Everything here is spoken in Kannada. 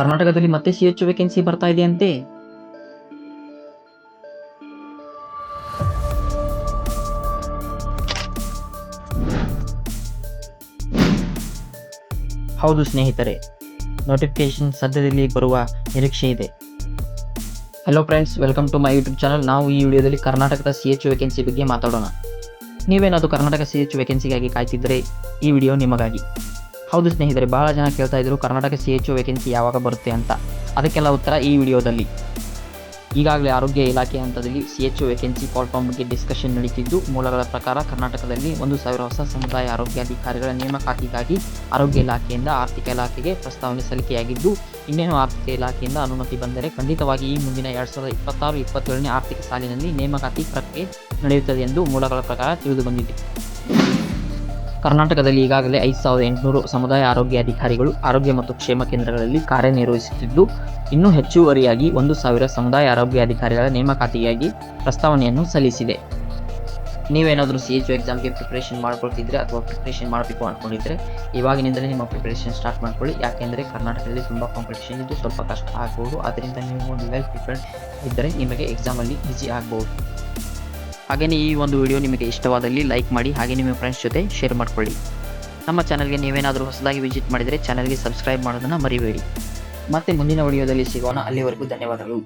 ಕರ್ನಾಟಕದಲ್ಲಿ ಮತ್ತೆ ಸಿ.ಎಚ್ ವೇಕೆನ್ಸಿ ಬರ್ತಾ ಇದೆಯಂತೆ. ಹೌದು ಸ್ನೇಹಿತರೆ, ನೋಟಿಫಿಕೇಶನ್ ಸದ್ಯದಲ್ಲಿ ಬರುವ ನಿರೀಕ್ಷೆ ಇದೆ. Hello friends, welcome to my YouTube channel. ನಾವು ಈ ವಿಡಿಯೋದಲ್ಲಿ ಕರ್ನಾಟಕದ ಸಿ.ಎಚ್ ವೇಕೆನ್ಸಿ ಬಗ್ಗೆ ಮಾತಾಡೋಣ. ನೀವೇನಾದರೂ ಕರ್ನಾಟಕ ಸಿ.ಎಚ್ ವೇಕೆನ್ಸಿಗಾಗಿ ಕಾಯ್ತಿದ್ದರೆ ಈ ವಿಡಿಯೋ ನಿಮಗಾಗಿ. ಹೌದು ಸ್ನೇಹಿತರೆ, ಬಹಳ ಜನ ಕೇಳ್ತಾ ಇದ್ರು ಕರ್ನಾಟಕ ಸಿ.ಎಚ್ ವೇಕೆನ್ಸಿ ಯಾವಾಗ ಬರುತ್ತೆ ಅಂತ. ಅದಕ್ಕೆಲ್ಲ ಉತ್ತರ ಈ ವಿಡಿಯೋದಲ್ಲಿ. ಈಗಾಗಲೇ ಆರೋಗ್ಯ ಇಲಾಖೆ ಹಂತದಲ್ಲಿ ಸಿ.ಎಚ್ ವೇಕೆನ್ಸಿ ಕಾಲ್ ಫಾರ್ಮ್ ಬಗ್ಗೆ ಡಿಸ್ಕಷನ್ ನಡೀತಿದ್ದು, ಮೂಲಗಳ ಪ್ರಕಾರ ಕರ್ನಾಟಕದಲ್ಲಿ 1,000 ಹೊಸ ಸಮುದಾಯ ಆರೋಗ್ಯಾಧಿಕಾರಿಗಳ ನೇಮಕಾತಿಗಾಗಿ ಆರೋಗ್ಯ ಇಲಾಖೆಯಿಂದ ಆರ್ಥಿಕ ಇಲಾಖೆಗೆ ಪ್ರಸ್ತಾವನೆ ಸಲ್ಲಿಕೆಯಾಗಿದ್ದು, ಇನ್ನೇನು ಆರ್ಥಿಕ ಇಲಾಖೆಯಿಂದ ಅನುಮತಿ ಬಂದರೆ ಖಂಡಿತವಾಗಿ ಈ ಮುಂದಿನ 2026-27ನೇ ಆರ್ಥಿಕ ಸಾಲಿನಲ್ಲಿ ನೇಮಕಾತಿ ಪ್ರಕ್ರಿಯೆ ನಡೆಯುತ್ತದೆ ಎಂದು ಮೂಲಗಳ ಪ್ರಕಾರ ತಿಳಿದುಬಂದಿದೆ. ಕರ್ನಾಟಕದಲ್ಲಿ ಈಗಾಗಲೇ 5,800 ಸಮುದಾಯ ಆರೋಗ್ಯಾಧಿಕಾರಿಗಳು ಆರೋಗ್ಯ ಮತ್ತು ಕ್ಷೇಮ ಕೇಂದ್ರಗಳಲ್ಲಿ ಕಾರ್ಯನಿರ್ವಹಿಸುತ್ತಿದ್ದು, ಇನ್ನೂ ಹೆಚ್ಚುವರಿಯಾಗಿ 1,000 ಸಮುದಾಯ ಆರೋಗ್ಯಾಧಿಕಾರಿಗಳ ನೇಮಕಾತಿಗಾಗಿ ಪ್ರಸ್ತಾವನೆಯನ್ನು ಸಲ್ಲಿಸಿದೆ. ನೀವೇನಾದರೂ ಸಿ.ಎಚ್ ಎಕ್ಸಾಮ್ಗೆ ಪ್ರಿಪ್ರೇಷನ್ ಮಾಡ್ಕೊಳ್ತಿದ್ರೆ ಅಥವಾ ಪ್ರಿಪ್ರೇಷನ್ ಮಾಡಬೇಕು ಅಂದ್ಕೊಂಡಿದ್ರೆ ಇವಾಗಿನಿಂದಲೇ ನಿಮ್ಮ ಪ್ರಿಪ್ರೇಷನ್ ಸ್ಟಾರ್ಟ್ ಮಾಡ್ಕೊಳ್ಳಿ. ಯಾಕೆಂದರೆ ಕರ್ನಾಟಕದಲ್ಲಿ ತುಂಬ ಕಾಂಪಿಟೇಷನ್ ಇದ್ದು ಸ್ವಲ್ಪ ಕಷ್ಟ ಆಗ್ಬೋದು. ಅದರಿಂದ ನೀವು ಒಂದು ವೆಲ್ ಪ್ರಿಪೇರ್ಡ್ ಇದ್ದರೆ ನಿಮಗೆ ಎಕ್ಸಾಮಲ್ಲಿ ಈಸಿ ಆಗ್ಬೋದು. ಹಾಗೆಯೇ ಈ ಒಂದು ವಿಡಿಯೋ ನಿಮಗೆ ಇಷ್ಟವಾದಲ್ಲಿ ಲೈಕ್ ಮಾಡಿ, ಹಾಗೆ ನಿಮ್ಮ ಫ್ರೆಂಡ್ಸ್ ಜೊತೆ ಶೇರ್ ಮಾಡಿಕೊಳ್ಳಿ. ನಮ್ಮ ಚಾನಲ್ಗೆ ನೀವೇನಾದರೂ ಹೊಸದಾಗಿ ವಿಸಿಟ್ ಮಾಡಿದರೆ ಚಾನಲ್ಗೆ ಸಬ್ಸ್ಕ್ರೈಬ್ ಮಾಡೋದನ್ನು ಮರಿಬೇಡಿ. ಮತ್ತೆ ಮುಂದಿನ ವಿಡಿಯೋದಲ್ಲಿ ಸಿಗೋಣ. ಅಲ್ಲಿವರೆಗೂ ಧನ್ಯವಾದಗಳು.